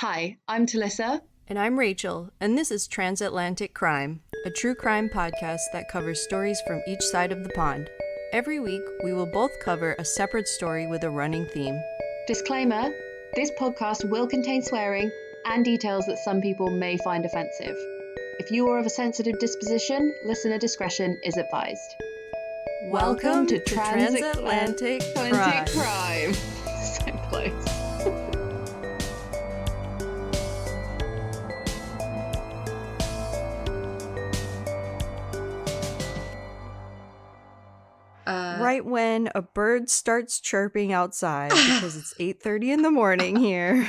Hi, I'm Talicza. And I'm Rachael, and this is Transatlantic Crime, a true crime podcast that covers stories from each side of the pond. Every week, we will both cover a separate story with a running theme. Disclaimer, this podcast will contain swearing and details that some people may find offensive. If you are of a sensitive disposition, listener discretion is advised. Welcome to Transatlantic Crime. Crime. So close. Right when a bird starts chirping outside because it's 8:30 in the morning here.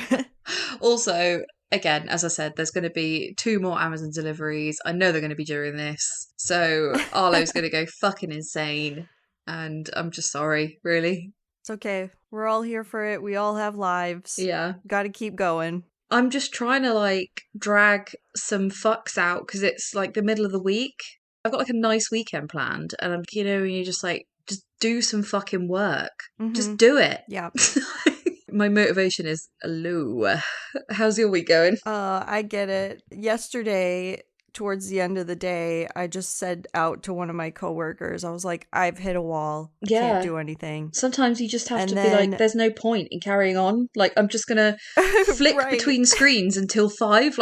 Also, again, as I said, there's going to be 2 more Amazon deliveries. I know they're going to be during this. So Arlo's going to go fucking insane. And I'm just sorry, really. It's okay. We're all here for it. We all have lives. Yeah. Gotta keep going. I'm just trying to drag some fucks out because it's the middle of the week. I've got a nice weekend planned and I'm, you just just do some fucking work. Mm-hmm. Just do it. Yeah. My motivation is low. How's your week going? I get it. Yesterday, towards the end of the day, I just said out to one of my coworkers, I was like, I've hit a wall. I can't do anything. Sometimes you just have to be there's no point in carrying on. I'm just going to flick between screens until 5.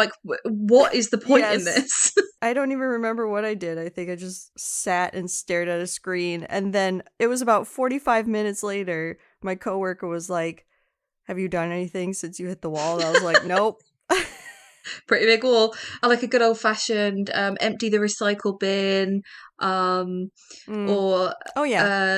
What is the point in this? I don't even remember what I did. I think I just sat and stared at a screen. And then it was about 45 minutes later, my coworker was like, have you done anything since you hit the wall? And I was like, nope. Pretty big wall. I like a good old fashioned empty the recycle bin, or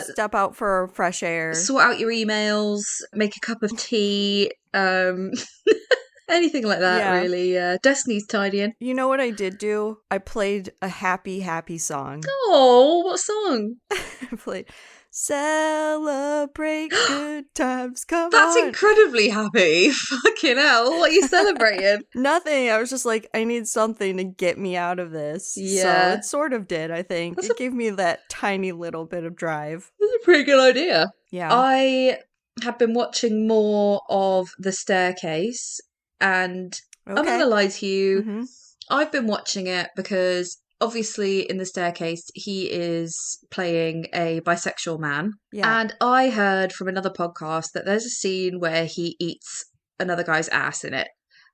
step out for fresh air, sort out your emails, make a cup of tea, anything like that. Really. Destiny's tidying. You know what I did do? I played a happy song. Oh, what song? I played Celebrate Good Times, come on. That's incredibly happy. Fucking hell, what are you celebrating? Nothing. I was just like, I need something to get me out of this. Yeah. So it sort of did, I think. It gave me that tiny little bit of drive. That's a pretty good idea. Yeah. I have been watching more of The Staircase, and I'm not going to lie to you, Mm-hmm. I've been watching it because obviously in The Staircase he is playing a bisexual man. Yeah. And I heard from another podcast that there's a scene where he eats another guy's ass in it.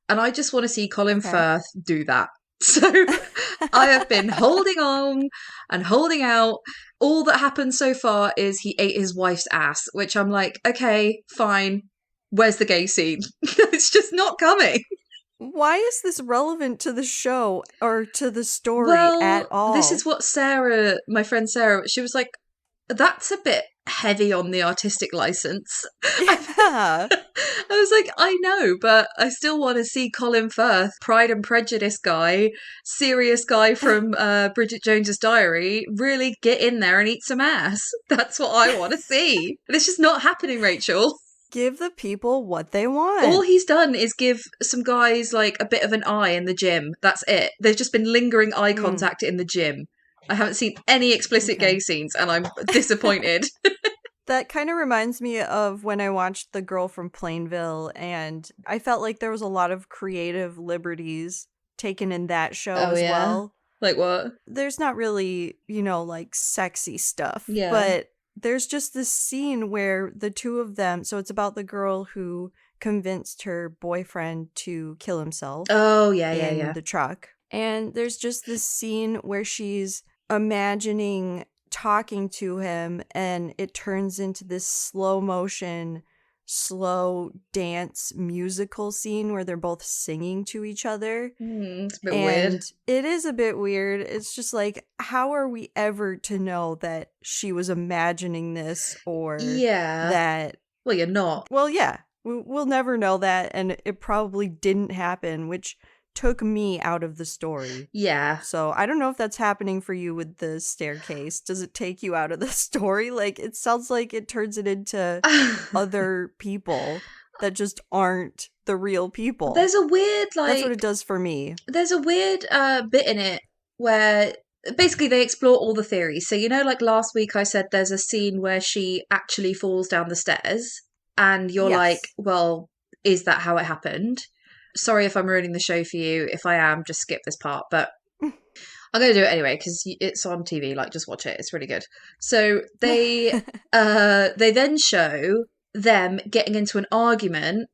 And I just want to see Colin Firth do that. So I have been holding on and holding out. All that happened so far is he ate his wife's ass, which I'm like, okay, fine. Where's the gay scene? It's just not coming. Why is this relevant to the show or to the story at all? This is what Sarah, my friend Sarah, she was like, that's a bit heavy on the artistic license. Yeah. I was like, I know, but I still want to see Colin Firth, Pride and Prejudice guy, serious guy from Bridget Jones's Diary, really get in there and eat some ass. That's what I want to see. And it's just not happening, Rachael. Give the people what they want. All he's done is give some guys a bit of an eye in the gym. That's it. There's just been lingering eye contact in the gym. I haven't seen any explicit gay scenes and I'm disappointed. That kind of reminds me of when I watched The Girl from Plainville, and I felt like there was a lot of creative liberties taken in that show well. Like what? There's not really, sexy stuff. Yeah. But there's just this scene where the two of them, so it's about the girl who convinced her boyfriend to kill himself. Oh, yeah. The truck. And there's just this scene where she's imagining talking to him and it turns into this slow motion, slow dance musical scene where they're both singing to each other. It's a bit weird. It is a bit weird. It's just how are we ever to know that she was imagining this or that... Well, you're not. Well, yeah. We'll never know that, and it probably didn't happen, which took me out of the story. Yeah. So I don't know if that's happening for you with The Staircase. Does it take you out of the story? It sounds like it turns it into other people that just aren't the real people. There's a weird, That's what it does for me. There's a weird bit in it where basically they explore all the theories. So, last week I said there's a scene where she actually falls down the stairs and you're like, well, is that how it happened? Sorry if I'm ruining the show for you. If I am, just skip this part. But I'm going to do it anyway because it's on TV. Like, just watch it. It's really good. So they then show them getting into an argument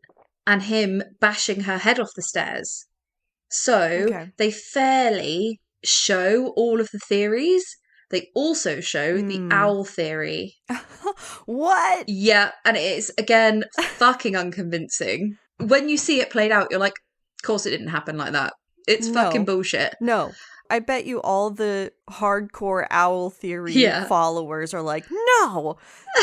and him bashing her head off the stairs. So they fairly show all of the theories. They also show the owl theory. What? Yeah, and it is, again, fucking unconvincing. When you see it played out, you're like, of course it didn't happen like that. It's fucking bullshit. No. I bet you all the hardcore owl theory followers are like, no,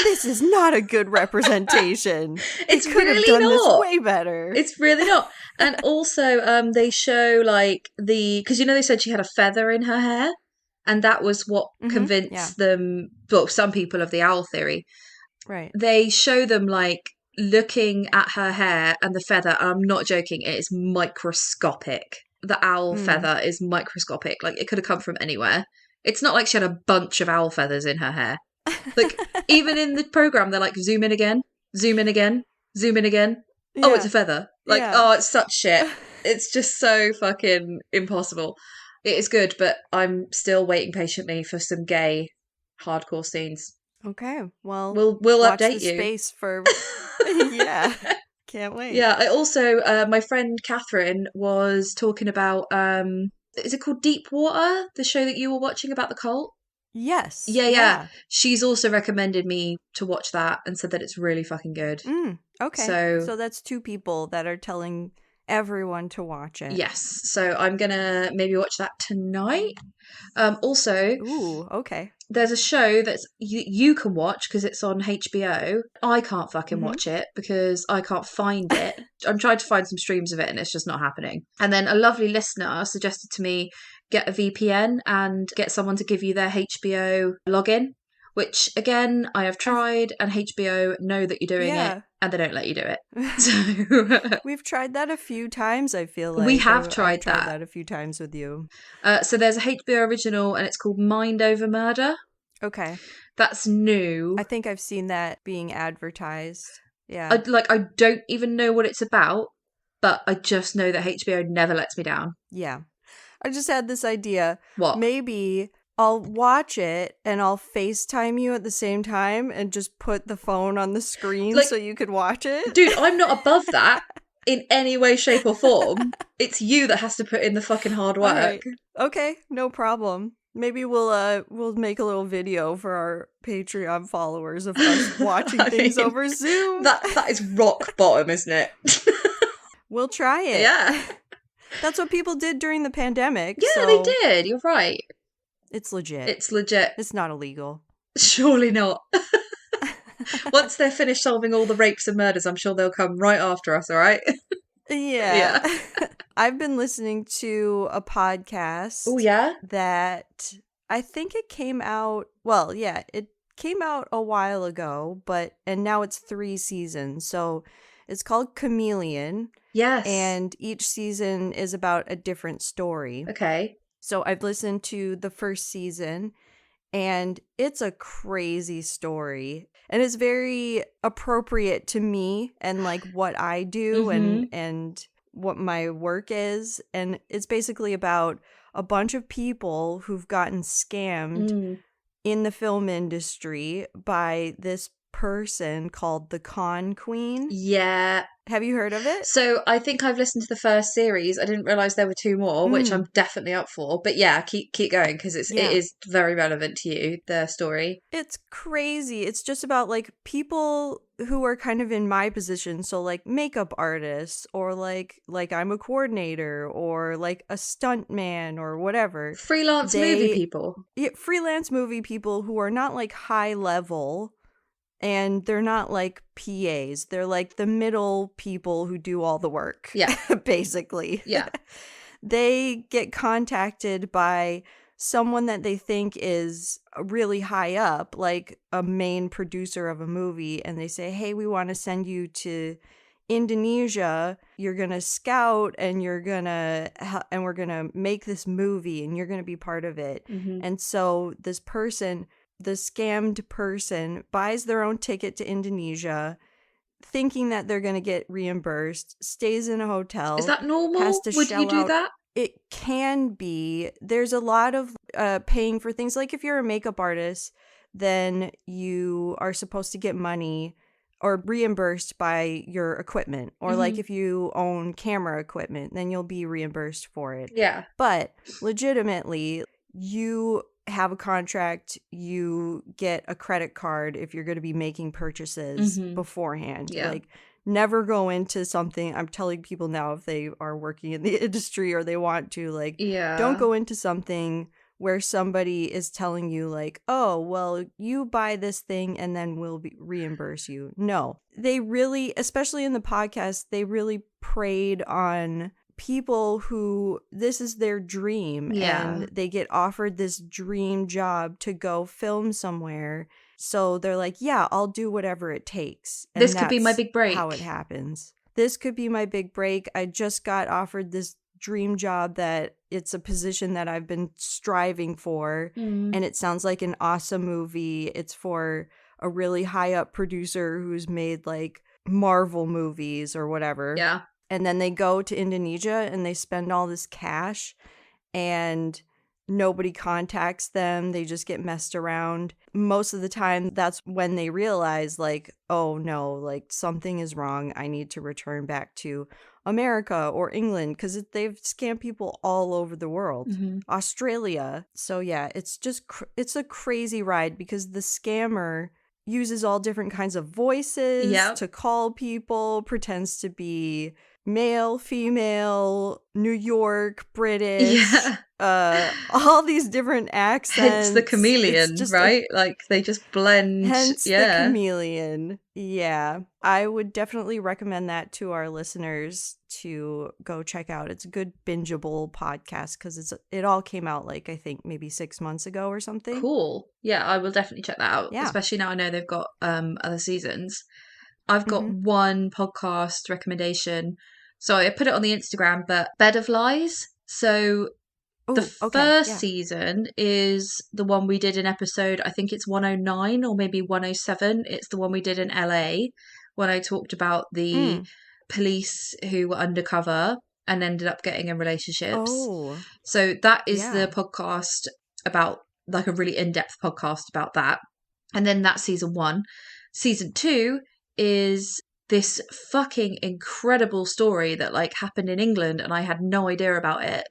this is not a good representation. It's could really have done not. this way better. It's really not. And also, they show like because they said she had a feather in her hair, and that was what convinced them. Well, some people of the owl theory, right? They show them like looking at her hair and the feather. And I'm not joking; it is microscopic. The owl feather is microscopic. Like, it could have come from anywhere. It's not like she had a bunch of owl feathers in her hair. Like, even in the program, they're like, zoom in again, zoom in again, zoom in again. Yeah. Oh, it's a feather. Like, oh, it's such shit. It's just so fucking impossible. It is good, but I'm still waiting patiently for some gay hardcore scenes. Okay, well, we'll watch update the you. Space for yeah. Can't wait. Yeah, I also, my friend Catherine was talking about, is it called Deep Water? The show that you were watching about the cult? Yes. Yeah. She's also recommended me to watch that and said that it's really fucking good. Okay. So that's two people that are telling everyone to watch it. Yes. So I'm going to maybe watch that tonight. Also, ooh, okay. There's a show that you can watch because it's on HBO. I can't fucking watch it because I can't find it. I'm trying to find some streams of it and it's just not happening. And then a lovely listener suggested to me get a VPN and get someone to give you their HBO login, which again, I have tried, and HBO know that you're doing it and they don't let you do it. So we've tried that a few times, I feel like. We have tried that a few times with you. So there's a HBO original and it's called Mind Over Murder. Okay. That's new. I think I've seen that being advertised. Yeah. I don't even know what it's about, but I just know that HBO never lets me down. Yeah. I just had this idea. What? Maybe I'll watch it and I'll FaceTime you at the same time and just put the phone on the screen so you could watch it. Dude, I'm not above that in any way, shape or form. It's you that has to put in the fucking hard work. Right. Okay, no problem. Maybe we'll make a little video for our Patreon followers of us watching things over Zoom. That is rock bottom, isn't it? We'll try it. Yeah. That's what people did during the pandemic. Yeah, they did. You're right. It's legit. It's legit. It's not illegal. Surely not. Once they're finished solving all the rapes and murders, I'm sure they'll come right after us, all right? Yeah. I've been listening to a podcast. Oh, yeah? That I think it came out, it came out a while ago, and now it's 3 seasons. So it's called Chameleon. Yes. And each season is about a different story. Okay. So I've listened to the first season, and it's a crazy story. And it's very appropriate to me and like what I do and what my work is. And it's basically about a bunch of people who've gotten scammed in the film industry by this person called the Con Queen. Yeah. Have you heard of it? So I think I've listened to the first series. I didn't realize there were 2 more, which I'm definitely up for. But yeah, keep going because it is very relevant to you, the story. It's crazy. It's just about like people who are kind of in my position. So like makeup artists or like I'm a coordinator or like a stunt man or whatever. Freelance movie people. Yeah, freelance movie people who are not like high level. And they're not like PAs. They're like the middle people who do all the work. Yeah. Basically. Yeah. They get contacted by someone that they think is really high up, like a main producer of a movie. And they say, hey, we want to send you to Indonesia. You're going to scout and we're going to make this movie and you're going to be part of it. And so this person, the scammed person, buys their own ticket to Indonesia, thinking that they're going to get reimbursed, stays in a hotel. Is that normal? Has to Would you shell do out. that? It can be. There's a lot of paying for things. Like if you're a makeup artist, then you are supposed to get money or reimbursed by your equipment. Or like if you own camera equipment, then you'll be reimbursed for it. Yeah. But legitimately, you have a contract, you get a credit card if you're going to be making purchases beforehand. Yeah. Like, never go into something. I'm telling people now, if they are working in the industry or they want to, like, don't go into something where somebody is telling you, like, oh, well, you buy this thing and then we'll reimburse you. No, they really, especially in the podcast, they really preyed on people who this is their dream and they get offered this dream job to go film somewhere. So they're like, yeah, I'll do whatever it takes. And this could be my big break. How it happens. This could be my big break. I just got offered this dream job that it's a position that I've been striving for. And it sounds like an awesome movie. It's for a really high up producer who's made like Marvel movies or whatever. Yeah. And then they go to Indonesia and they spend all this cash and nobody contacts them. They just get messed around. Most of the time, that's when they realize, like, oh no, like something is wrong. I need to return back to America or England, because they've scammed people all over the world. Australia. So yeah, it's just, it's a crazy ride because the scammer uses all different kinds of voices to call people, pretends to be male, female, New York, British, all these different accents. Hence the chameleon, right? Like they just blend. Hence the chameleon. Yeah. I would definitely recommend that to our listeners to go check out. It's a good bingeable podcast because it all came out like I think maybe 6 months ago or something. Cool. Yeah, I will definitely check that out. Yeah. Especially now I know they've got other seasons. I've got one podcast recommendation. So I put it on the Instagram, but Bed of Lies. So the first season is the one we did in episode, I think it's 109 or maybe 107. It's the one we did in LA when I talked about the police who were undercover and ended up getting in relationships. Oh. So that is the podcast about, like a really in-depth podcast about that. And then that's season 1. Season 2 is this fucking incredible story that like happened in England and I had no idea about it.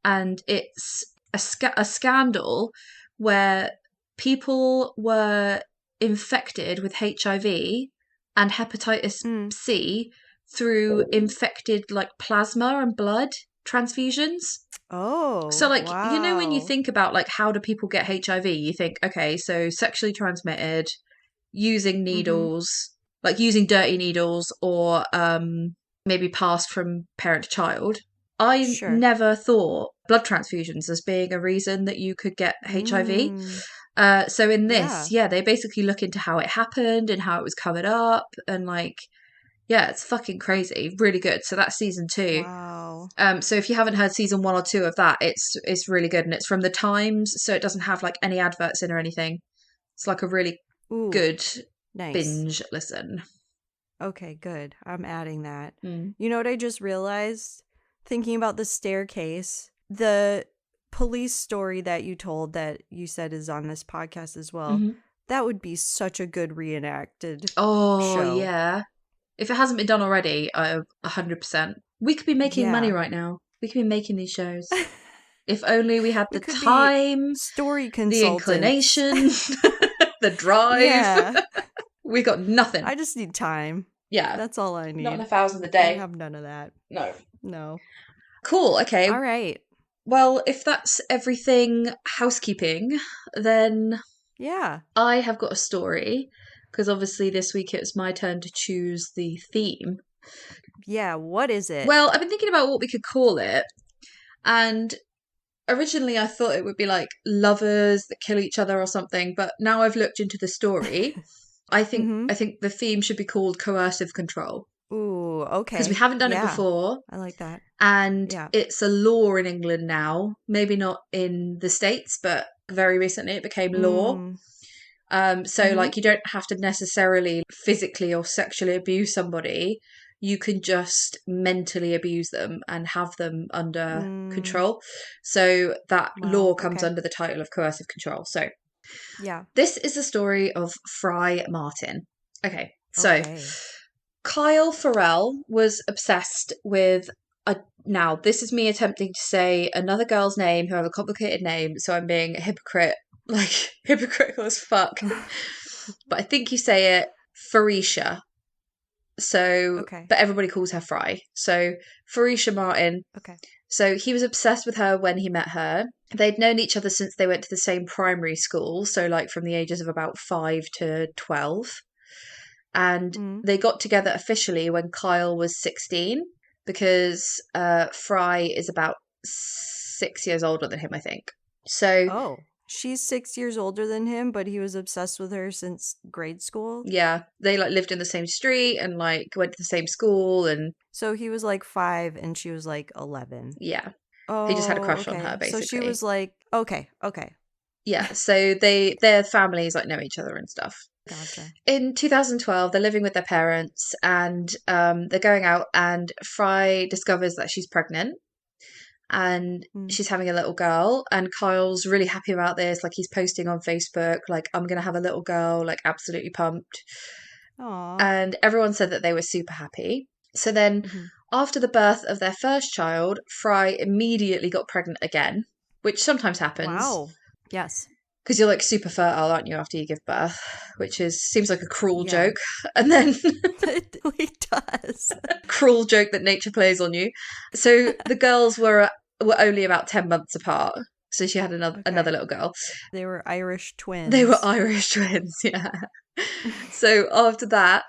And it's a scandal where people were infected with HIV and hepatitis C through infected like plasma and blood transfusions. Oh, so like, you know, when you think about like how do people get HIV, you think, okay, so sexually transmitted, using needles, like using dirty needles, or maybe passed from parent to child. I never thought blood transfusions as being a reason that you could get HIV. So in this, they basically look into how it happened and how it was covered up, and like, yeah, it's fucking crazy. Really good. So that's season 2. Wow. So if you haven't heard season 1 or 2 of that, it's really good, and it's from the Times, so it doesn't have like any adverts in or anything. It's like a really good binge listen. Okay, good. I'm adding that. You know what I just realized? Thinking about the staircase, the police story that you told that you said is on this podcast as well, that would be such a good reenacted show. Yeah. If it hasn't been done already, 100%. We could be making money right now. We could be making these shows. If only we had the time, story the inclination, the drive. Yeah. We got nothing. I just need time. Yeah. That's all I need. Not enough hours in the day. I have none of that. No. Cool. Okay. All right. Well, if that's everything housekeeping, then I have got a story, because obviously this week it was my turn to choose the theme. Yeah, what is it? Well, I've been thinking about what we could call it, and originally I thought it would be like lovers that kill each other or something, but now I've looked into the story. I think the theme should be called coercive control. Ooh, okay. Because we haven't done it before. I like that. And it's a law in England now. Maybe not in the States, but very recently it became law. So like you don't have to necessarily physically or sexually abuse somebody. You can just mentally abuse them and have them under control. So that law comes under the title of coercive control. So yeah, this is the story of Fry Martin. Okay, so Kyle Farrell was obsessed with now this is me attempting to say another girl's name who have a complicated name, so I'm being a hypocrite, like hypocritical as fuck. But I think you say it Farisha. So, but everybody calls her Fry. So Farisha Martin. Okay. So he was obsessed with her when he met her. They'd known each other since they went to the same primary school. So like from the ages of about 5 to 12. And they got together officially when Kyle was 16 because Fry is about 6 years older than him, I think. So she's 6 years older than him, but he was obsessed with her since grade school. Yeah, they like lived in the same street and like went to the same school, and so he was like 5 and she was like 11. Yeah. He just had a crush on her, basically. So she was like, okay. Yeah, so their families like know each other and stuff. Gotcha. In 2012, they're living with their parents and they're going out, and Fry discovers that she's pregnant and she's having a little girl, and Kyle's really happy about this. Like he's posting on Facebook, like, I'm going to have a little girl, like absolutely pumped. Aww. And everyone said that they were super happy. So then after the birth of their first child, Fry immediately got pregnant again, which sometimes happens. Wow. Yes. Because you're like super fertile, aren't you, after you give birth? Which seems like a cruel joke. And then it really does. Cruel joke that nature plays on you. So the girls were only about 10 months apart. So she had another little girl. They were Irish twins. Yeah. So after that,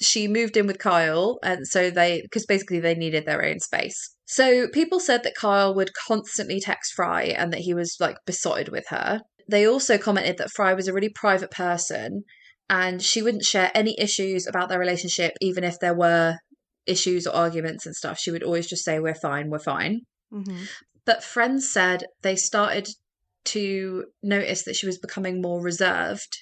she moved in with Kyle, and so because basically they needed their own space. So people said that Kyle would constantly text Fry and that he was like besotted with her. They also commented that Fry was a really private person and she wouldn't share any issues about their relationship, even if there were issues or arguments and stuff. She would always just say, we're fine. But friends said they started to notice that she was becoming more reserved,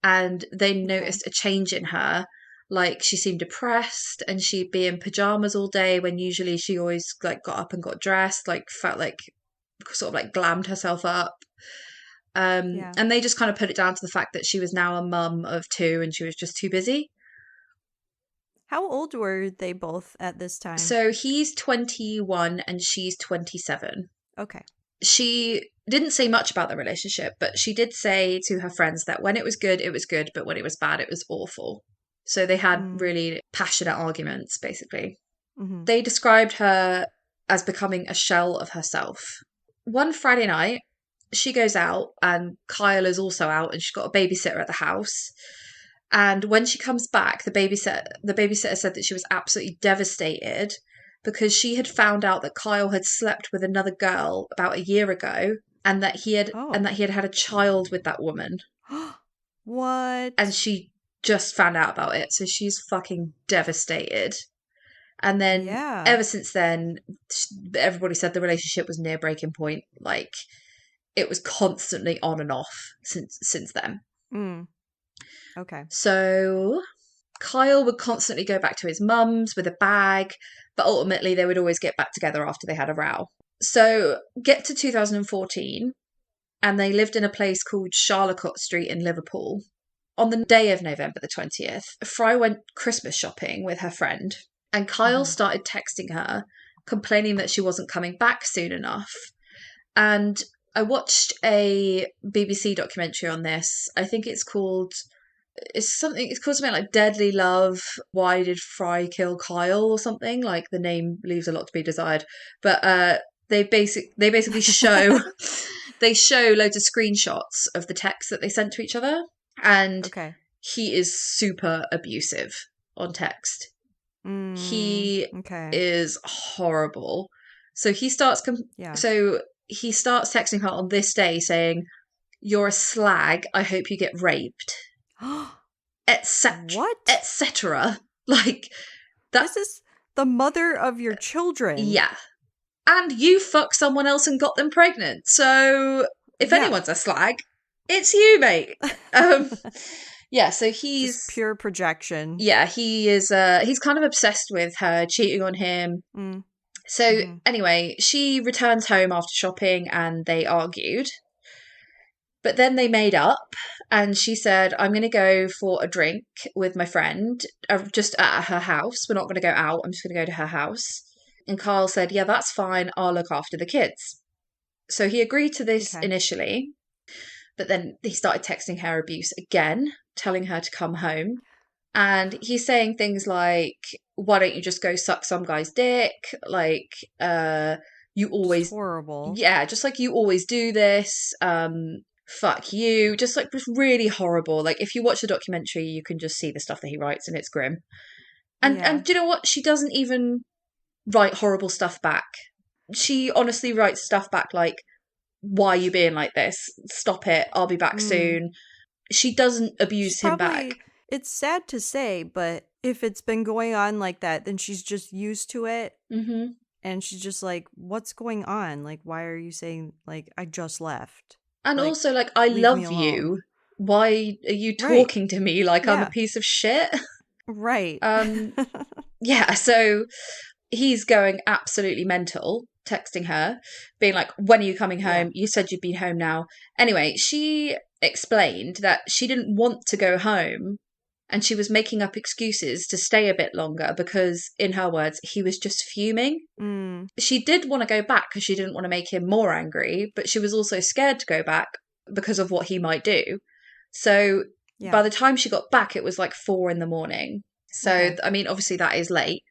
and they noticed a change in her. Like she seemed depressed and she'd be in pajamas all day when usually she always like got up and got dressed, like felt like sort of like glammed herself up. And they just kind of put it down to the fact that she was now a mum of 2 and she was just too busy. How old were they both at this time? So he's 21 and she's 27. Okay. She didn't say much about the relationship, but she did say to her friends that when it was good, but when it was bad, it was awful. So they had really passionate arguments, basically. They described her as becoming a shell of herself. One Friday night, she goes out and Kyle is also out and she's got a babysitter at the house. And when she comes back, the babysitter said that she was absolutely devastated because she had found out that Kyle had slept with another girl about a year ago and that he had had a child with that woman. What? And she just found out about it, so she's fucking devastated. And then ever since then, everybody said the relationship was near breaking point. Like it was constantly on and off since then. Okay. So Kyle would constantly go back to his mum's with a bag, but ultimately they would always get back together after they had a row. So get to 2014, and they lived in a place called Charlecot Street in Liverpool. On the day of November the 20th, Fry went Christmas shopping with her friend, and Kyle started texting her, complaining that she wasn't coming back soon enough. And I watched a BBC documentary on this. I think it's called something like Deadly Love, Why Did Fry Kill Kyle or something. Like the name leaves a lot to be desired. But they basically show they show loads of screenshots of the texts that they sent to each other, and he is super abusive on text. He is horrible. So he starts he starts texting her on this day saying, "You're a slag. I hope you get raped." Etc. What? Etc. Like that. This is the mother of your children. Yeah. And you fucked someone else and got them pregnant. So if anyone's a slag, It's you, mate. Yeah, so he's Just pure projection. Yeah, he is he's kind of obsessed with her, cheating on him. So anyway, she returns home after shopping and they argued. But then they made up and she said, I'm going to go for a drink with my friend just at her house. We're not going to go out. I'm just going to go to her house. And Carl said, yeah, that's fine. I'll look after the kids. So he agreed to this initially. But then he started texting her abuse again, telling her to come home. And he's saying things like, why don't you just go suck some guy's dick? Like, you always... It's horrible. Yeah, just like you always do this. Fuck you. Just like just really horrible. Like if you watch the documentary, you can just see the stuff that he writes and it's grim. And do you know what? She doesn't even write horrible stuff back. She honestly writes stuff back like, why are you being like this? Stop it. I'll be back soon. She doesn't abuse him back. It's sad to say, but if it's been going on like that, then she's just used to it. And she's just like, what's going on? Like, why are you saying, like, I just left? And like, also, like, I love you. Why are you talking to me like I'm a piece of shit? Right. Yeah, so he's going absolutely mental, texting her, being like, when are you coming home? You said you'd be home now. Anyway, she explained that she didn't want to go home and she was making up excuses to stay a bit longer because, in her words, he was just fuming. She did want to go back because she didn't want to make him more angry, but she was also scared to go back because of what he might do. So by the time she got back, it was like 4 a.m. So, I mean, obviously that is late,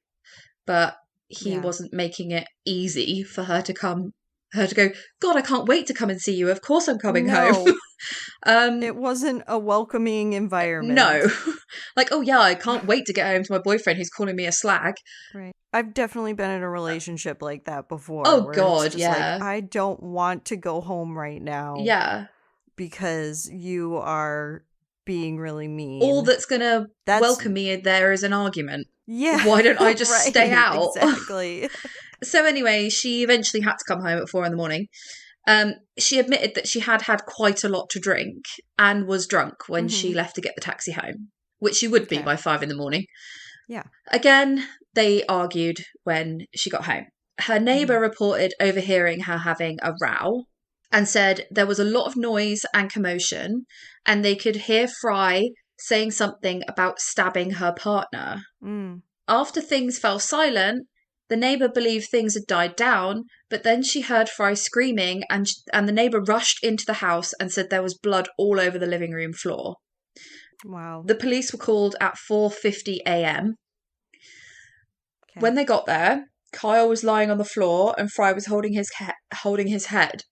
but he wasn't making it easy for her to go, God, I can't wait to come and see you. Of course I'm coming home. It wasn't a welcoming environment. No. Like, oh yeah, I can't wait to get home to my boyfriend who's calling me a slag. Right. I've definitely been in a relationship like that before. Oh where God, it's just like, I don't want to go home right now. Yeah. Because you are being really mean. All that's gonna welcome me there is an argument. Yeah. Why don't I just stay out? Exactly. So anyway, she eventually had to come home at 4 a.m. She admitted that she had had quite a lot to drink and was drunk when she left to get the taxi home, which she would be by 5 a.m. Yeah. Again, they argued when she got home. Her neighbour reported overhearing her having a row and said there was a lot of noise and commotion and they could hear Fry saying something about stabbing her partner. After things fell silent, the neighbour believed things had died down, but then she heard Fry screaming and the neighbour rushed into the house and said there was blood all over the living room floor. Wow. The police were called at 4:50 a.m. When they got there, Kyle was lying on the floor and Fry was holding his head,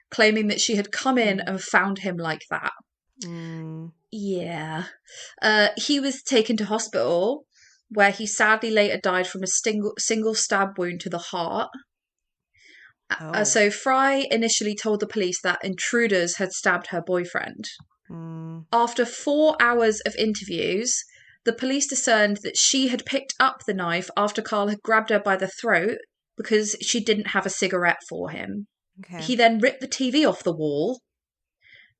claiming that she had come in and found him like that. Yeah. He was taken to hospital, where he sadly later died from a single stab wound to the heart. So Fry initially told the police that intruders had stabbed her boyfriend. After 4 hours of interviews, the police discerned that she had picked up the knife after Carl had grabbed her by the throat because she didn't have a cigarette for him. He then ripped the TV off the wall,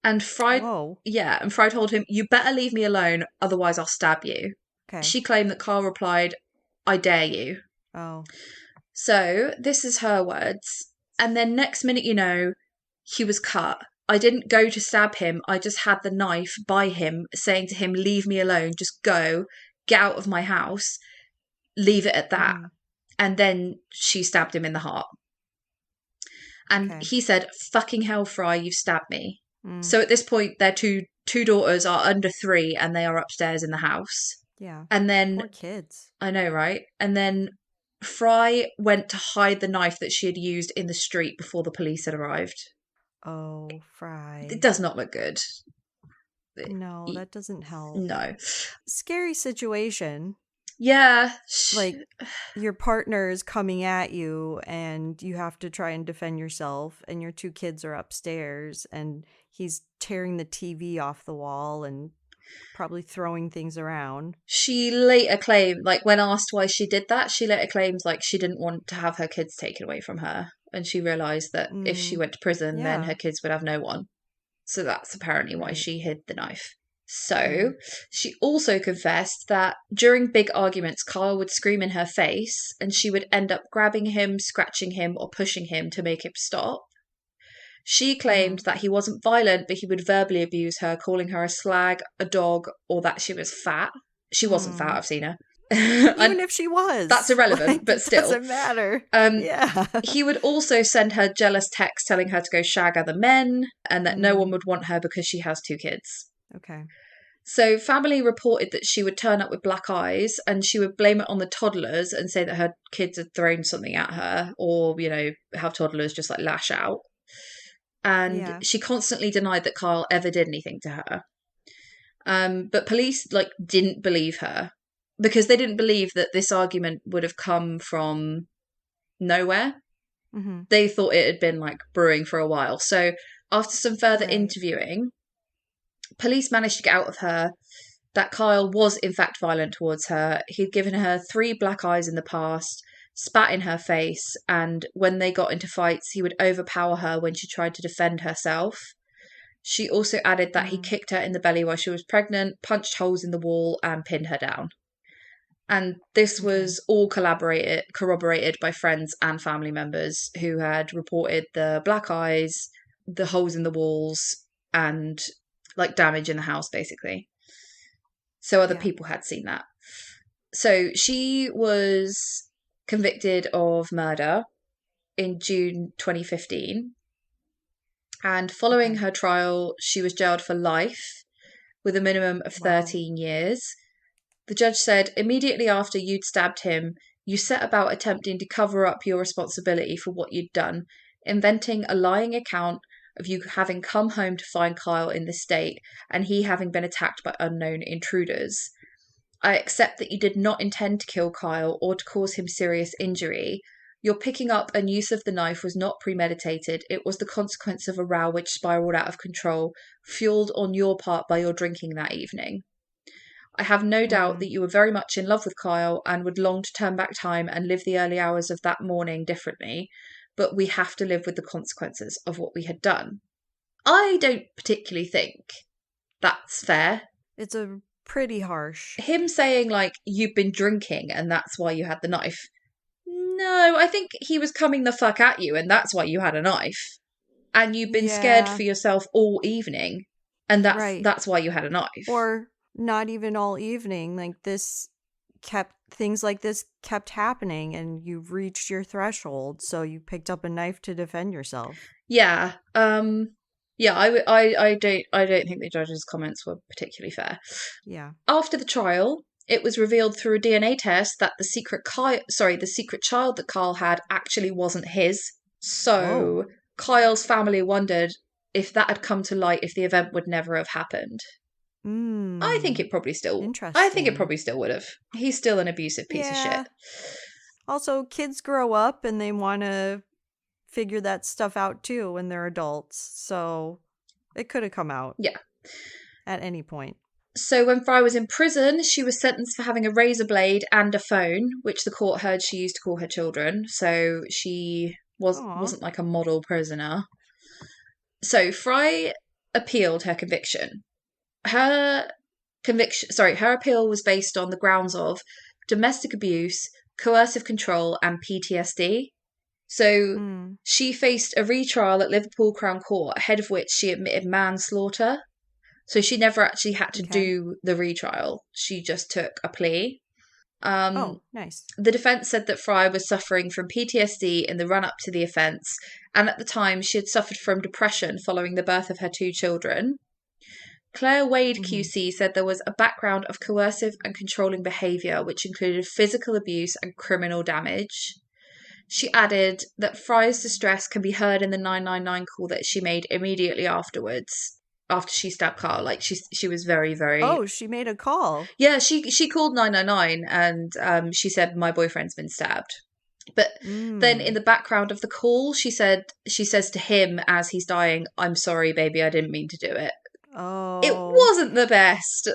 and Fry told him, "You better leave me alone, otherwise I'll stab you." She claimed that Carl replied, "I dare you." So this is her words. And then next minute, he was cut. I didn't go to stab him. I just had the knife by him, saying to him, "Leave me alone. Just go. Get out of my house." Leave it at that. And then she stabbed him in the heart. And he said, "Fucking hell, Fry, you've stabbed me." So at this point, their two daughters are under 3 and they are upstairs in the house. Yeah. And then... Poor kids. I know, right? And then Fry went to hide the knife that she had used in the street before the police had arrived. Oh, Fry. It does not look good. No, that doesn't help. No. Scary situation. Yeah. Like, your partner is coming at you and you have to try and defend yourself, and your 2 kids are upstairs and he's tearing the TV off the wall and probably throwing things around. She later claimed, like, when asked why she did that, she later claims, like, she didn't want to have her kids taken away from her. And she realised that if she went to prison, then her kids would have no one. So that's apparently why she hid the knife. So she also confessed that during big arguments, Kyle would scream in her face and she would end up grabbing him, scratching him, or pushing him to make him stop. She claimed that he wasn't violent, but he would verbally abuse her, calling her a slag, a dog, or that she was fat. She wasn't fat, I've seen her. Even if she was. That's irrelevant, like, but still. It doesn't matter. He would also send her jealous texts telling her to go shag other men and that no one would want her because she has 2 kids. Okay. So family reported that she would turn up with black eyes and she would blame it on the toddlers and say that her kids had thrown something at her, or, you know, have toddlers just like lash out. And she constantly denied that Kyle ever did anything to her. But police didn't believe her because they didn't believe that this argument would have come from nowhere. They thought it had been brewing for a while. So after some further interviewing, police managed to get out of her that Kyle was in fact violent towards her. He'd given her 3 black eyes in the past, spat in her face, and when they got into fights, he would overpower her when she tried to defend herself. She also added that he kicked her in the belly while she was pregnant, punched holes in the wall, and pinned her down. And this was all corroborated by friends and family members who had reported the black eyes, the holes in the walls, and damage in the house, basically. So other people had seen that. So she was convicted of murder in June 2015. And following her trial, she was jailed for life with a minimum of 13 years. The judge said, immediately after you'd stabbed him, you set about attempting to cover up your responsibility for what you'd done, inventing a lying account of you having come home to find Kyle in this state and he having been attacked by unknown intruders. I accept that you did not intend to kill Kyle or to cause him serious injury. Your picking up and use of the knife was not premeditated. It was the consequence of a row which spiraled out of control, fueled on your part by your drinking that evening. I have no doubt that you were very much in love with Kyle and would long to turn back time and live the early hours of that morning differently, but we have to live with the consequences of what we had done. I don't particularly think that's fair. It's a pretty harsh. Him saying, you've been drinking and that's why you had the knife. No, I think he was coming the fuck at you and that's why you had a knife. And you've been scared for yourself all evening and that's why you had a knife. Or not even all evening. Things like this kept happening and you've reached your threshold, so you picked up a knife to defend yourself. Yeah. I don't think the judge's comments were particularly fair. Yeah. After the trial, it was revealed through a DNA test that the secret child that Kyle had actually wasn't his. So Kyle's family wondered if that had come to light if the event would never have happened. I think it probably still. Interesting. I think it probably still would have. He's still an abusive piece of shit. Also, kids grow up and they want to figure that stuff out too when they're adults. So it could have come out. Yeah. At any point. So when Fry was in prison, she was sentenced for having a razor blade and a phone, which the court heard she used to call her children. So she wasn't like a model prisoner. So Fry appealed her conviction. Her appeal was based on the grounds of domestic abuse, coercive control, and PTSD. So she faced a retrial at Liverpool Crown Court, ahead of which she admitted manslaughter. So she never actually had to do the retrial. She just took a plea. Nice. The defence said that Fry was suffering from PTSD in the run-up to the offence, and at the time she had suffered from depression following the birth of her 2 children. Claire Wade QC said there was a background of coercive and controlling behaviour, which included physical abuse and criminal damage. She added that Fry's distress can be heard in the 999 call that she made immediately afterwards, after she stabbed Carl. She was very, very... Oh, she made a call. Yeah, she called 999 and she said, my boyfriend's been stabbed. But then in the background of the call, she says to him as he's dying, I'm sorry, baby, I didn't mean to do it. Oh. It wasn't the best.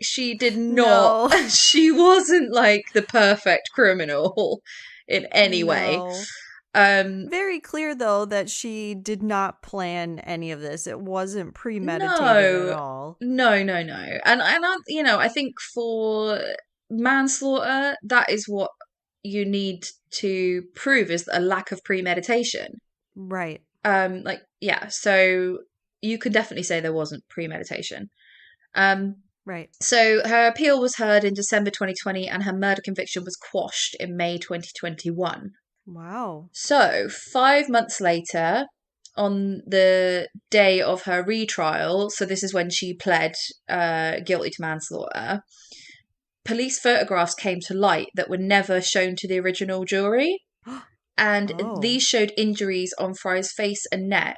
She did not. No. She wasn't the perfect criminal in any way. Very clear, though, that she did not plan any of this. It wasn't premeditated at No, all. no. And I think for manslaughter, that is what you need to prove is a lack of premeditation. Right. So you could definitely say there wasn't premeditation. Right. So her appeal was heard in December 2020 and her murder conviction was quashed in May 2021. Wow. So 5 months later, on the day of her retrial, so this is when she pled guilty to manslaughter, police photographs came to light that were never shown to the original jury. And these showed injuries on Fry's face and neck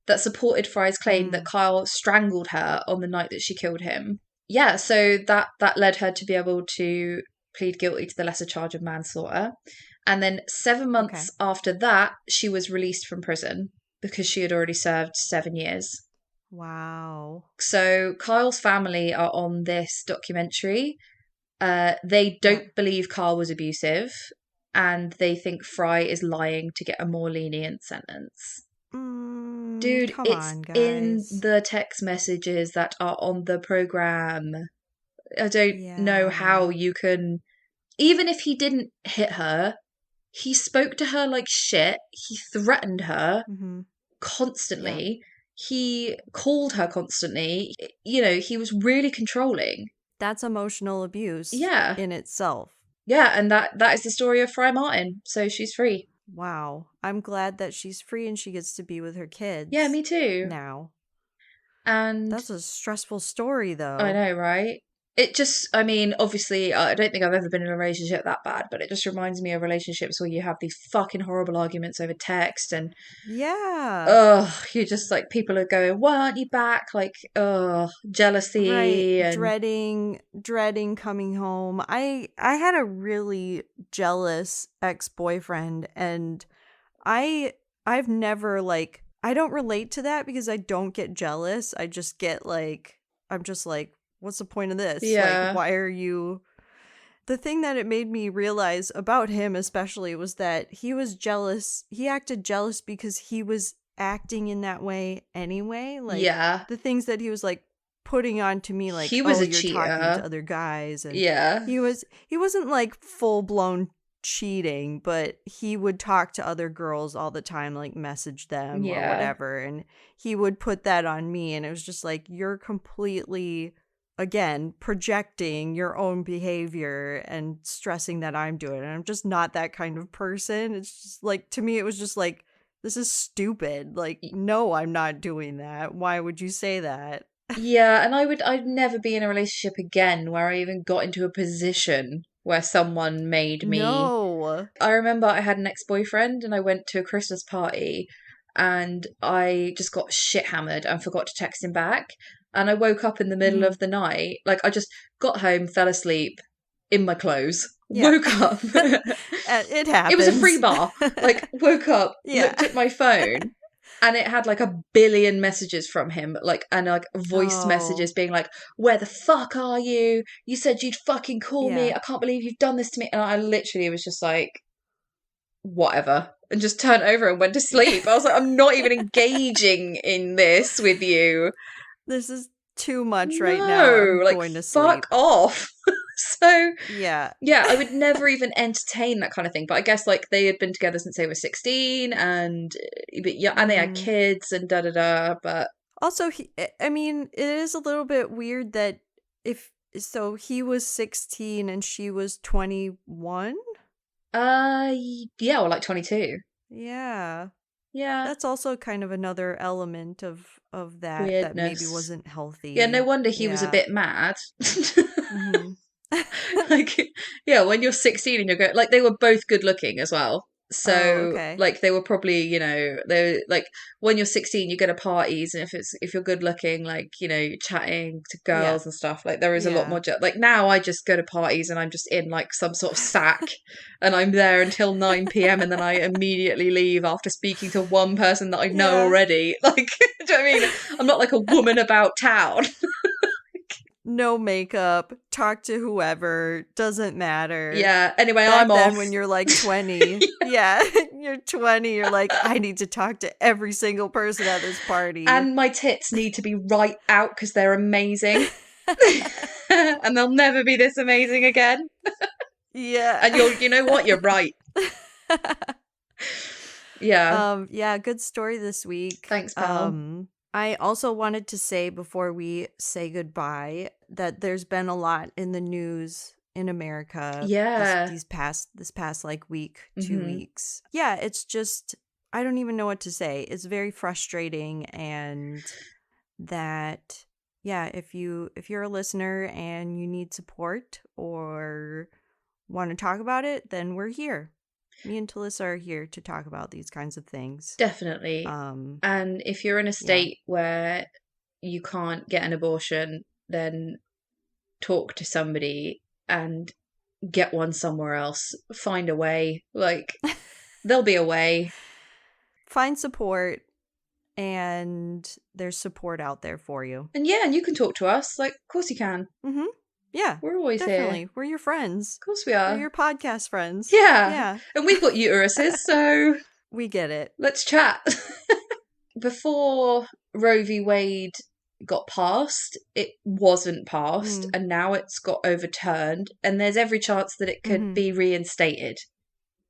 that supported Fry's claim that Kyle strangled her on the night that she killed him. Yeah, so that led her to be able to plead guilty to the lesser charge of manslaughter. And then 7 months after that, she was released from prison because she had already served 7 years. Wow. So Kyle's family are on this documentary. They don't believe Kyle was abusive, and they think Fry is lying to get a more lenient sentence. Dude, it's in the text messages that are on the program. I don't know how you can... Even if he didn't hit her, he spoke to her like shit. He threatened her constantly. He called her constantly. He was really controlling. That's emotional abuse in itself. Yeah, and that is the story of Fry Martin. So she's free. Wow. I'm glad that she's free and she gets to be with her kids. Yeah, me too. Now. And that's a stressful story, though. I know, right? It just, obviously, I don't think I've ever been in a relationship that bad, but it just reminds me of relationships where you have these fucking horrible arguments over text and... Yeah. You're just like, people are going, why aren't you back? Like, jealousy. Right. And... Dreading coming home. I had a really jealous ex-boyfriend, and I've never, I don't relate to that because I don't get jealous. I just get I'm just like, what's the point of this? Yeah. Why are you... The thing that it made me realize about him especially was that he was jealous. He acted jealous because he was acting in that way anyway. The things that he was putting on to me, he was a you're cheater. talking to other guys. And he wasn't full blown cheating, but he would talk to other girls all the time, message them or whatever. And he would put that on me. And it was just you're completely... again, projecting your own behavior and stressing that I'm doing it. I'm just not that kind of person. It's just to me, it was just this is stupid. No, I'm not doing that. Why would you say that? Yeah, and I'd never be in a relationship again where I even got into a position where someone made me... No. I remember I had an ex-boyfriend and I went to a Christmas party and I just got shit hammered and forgot to text him back. And I woke up in the middle of the night. I just got home, fell asleep in my clothes, woke up. It happens. It was a free bar. Woke up, looked at my phone, and it had 1 billion messages from him. And voice messages being where the fuck are you? You said you'd fucking call me. I can't believe you've done this to me. And I literally was just whatever. And just turned over and went to sleep. I was I'm not even engaging in this with you. This is too much right now. I'm going to sleep. Fuck off. So yeah, I would never even entertain that kind of thing. But I guess they had been together since they were 16, and they had kids and da da da. But also, it is a little bit weird that he was 16 and she was 21. Yeah, or 22. Yeah. Yeah. That's also kind of another element of that weirdness. That maybe wasn't healthy. Yeah, no wonder he was a bit mad. When you're 16 and you're going... they were both good looking as well. So, they were probably, they when you're 16, you go to parties, and if you're good looking, chatting to girls and stuff, there is a lot more. Now I just go to parties and I'm just in some sort of sack, and I'm there until 9 p.m. and then I immediately leave after speaking to one person that I know already. Do you know what I mean? I'm not a woman about town. No makeup, talk to whoever, doesn't matter. Yeah, anyway, Back I'm then off. when you're 20. Yeah, You're 20, you're like, I need to talk to every single person at this party. And my tits need to be right out because they're amazing. And they'll never be this amazing again. Yeah. And you know what? You're right. Yeah. Yeah, good story this week. Thanks, pal. I also wanted to say before we say goodbye that there's been a lot in the news in America this past like week, 2 weeks. Yeah, it's just, I don't even know what to say. It's very frustrating, and that, yeah, if you're a listener and you need support or want to talk about it, then we're here. Me and Talicza are here to talk about these kinds of things. Definitely. And if you're in a state where you can't get an abortion, then talk to somebody and get one somewhere else. Find a way. Like, there'll be a way. Find support, and there's support out there for you. And yeah, and you can talk to us. Like, of course you can. Mm-hmm. Yeah. We're always definitely here. We're your friends. Of course we are. We're your podcast friends. Yeah. Yeah. And we've got uteruses, so... We get it. Let's chat. Before Roe v. Wade got passed, it wasn't passed, and now it's got overturned, and there's every chance that it could be reinstated.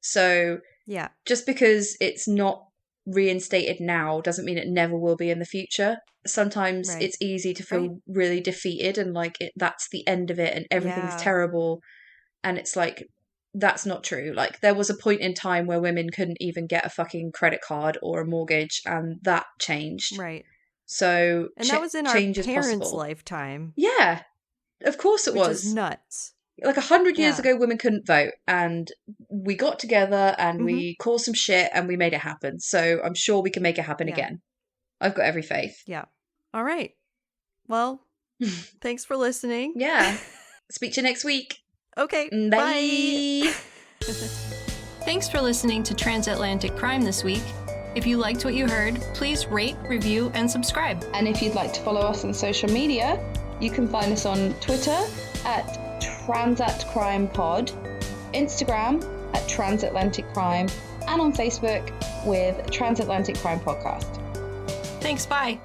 So, yeah, just because it's not reinstated now doesn't mean it never will be in the future. Sometimes it's easy to feel really defeated and like that's the end of it and everything's terrible, and it's like, that's not true. Like, there was a point in time where women couldn't even get a fucking credit card or a mortgage, and that changed. Right. So, and that was in our parents' lifetime. Yeah, of course it was. Which is nuts. Like 100 years ago, women couldn't vote, and we got together and we caused some shit and we made it happen. So I'm sure we can make it happen again. I've got every faith. Yeah. All right. Well, thanks for listening. Yeah. Speak to you next week. Okay. Bye. Thanks for listening to Transatlantic Crime this week. If you liked what you heard, please rate, review, and subscribe. And if you'd like to follow us on social media, you can find us on Twitter at Transat Crime Pod, Instagram at Transatlantic Crime, and on Facebook with Transatlantic Crime Podcast. Thanks, bye.